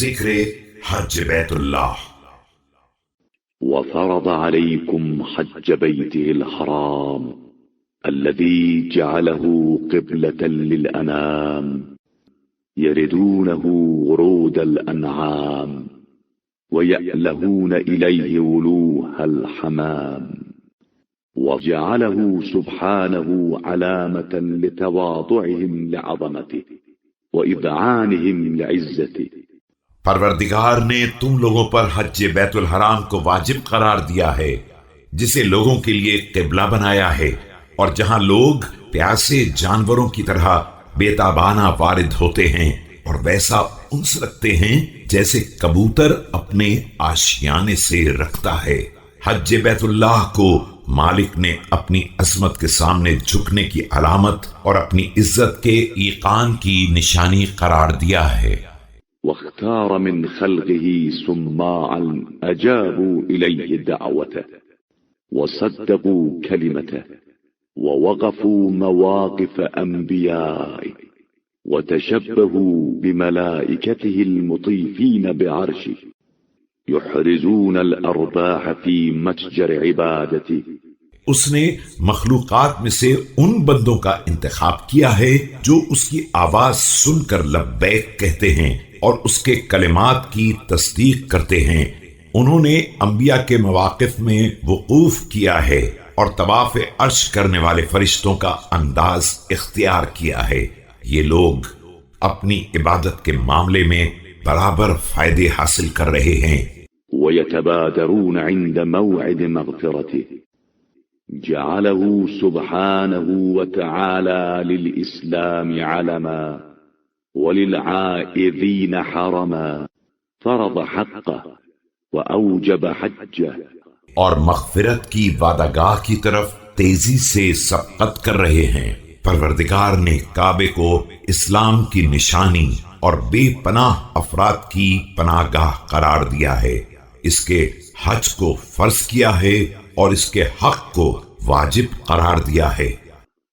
ذکر حج بیت اللہ۔ وفرض عليكم حج بيته الحرام الذي جعله قبلة للأنام يردونه ورود الأنعام ويألهون إليه ولوها الحمام وجعله سبحانه علامة لتواضعهم لعظمته وإذعانهم لعزته۔ پروردگار نے تم لوگوں پر حج بیت الحرام کو واجب قرار دیا ہے، جسے لوگوں کے لیے قبلہ بنایا ہے، اور جہاں لوگ پیاسے جانوروں کی طرح بے تابانہ وارد ہوتے ہیں اور ویسا انس رکھتے ہیں جیسے کبوتر اپنے آشیانے سے رکھتا ہے۔ حج بیت اللہ کو مالک نے اپنی عظمت کے سامنے جھکنے کی علامت اور اپنی عزت کے ایقان کی نشانی قرار دیا ہے۔ واختار من خلقه صماعا أجابوا إليه دعوته وصدقوا كلمته ووقفوا مواقف أنبيائه وتشبهوا بملائكته المطيفين بعرشه يحرزون الأرباح في متجر عبادته۔ اس نے مخلوقات میں سے ان بندوں کا انتخاب کیا ہے جو اس کی آواز سن کر لبیک کہتے ہیں اور اس کے کلمات کی تصدیق کرتے ہیں۔ انہوں نے انبیاء کے مواقف میں وقوف کیا ہے اور طواف عرش کرنے والے فرشتوں کا انداز اختیار کیا ہے۔ یہ لوگ اپنی عبادت کے معاملے میں برابر فائدے حاصل کر رہے ہیں۔ وَيَتَبَادَرُونَ عِنْدَ مَوْعِدِ مَغْفِرَتِهِ جعله سبحانه وتعالى للإسلام علما وللعائذين حرما فرض حقه وأوجب حجه۔ اور مغفرت کی وعدہ گاہ کی طرف تیزی سے سبقت کر رہے ہیں۔ پروردگار نے کعبے کو اسلام کی نشانی اور بے پناہ افراد کی پناہ گاہ قرار دیا ہے، اس کے حج کو فرض کیا ہے اور اس کے حق کو واجب قرار دیا ہے۔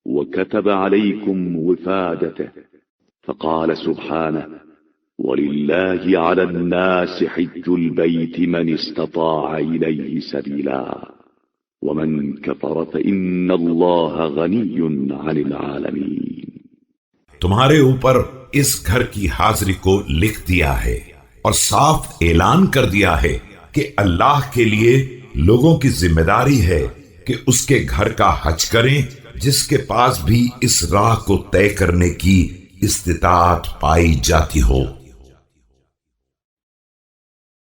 وَكَتَبَ عَلَيْكُمْ وِفَادَتَهُ فَقَالَ سُبْحَانَهُ وَلِلَّهِ عَلَى النَّاسِ حِجُّ الْبَيْتِ مَنِ اسْتَطَاعَ إِلَيْهِ سَبِيلًا وَمَنْ كَفَرَ فَإِنَّ اللَّهَ غَنِيٌّ عَنِ الْعَالَمِينَ۔ تمہارے اوپر اس گھر کی حاضری کو لکھ دیا ہے اور صاف اعلان کر دیا ہے کہ اللہ کے لیے لوگوں کی ذمہ داری ہے کہ اس کے گھر کا حج کریں جس کے پاس بھی اس راہ کو طے کرنے کی استطاعت پائی جاتی ہو۔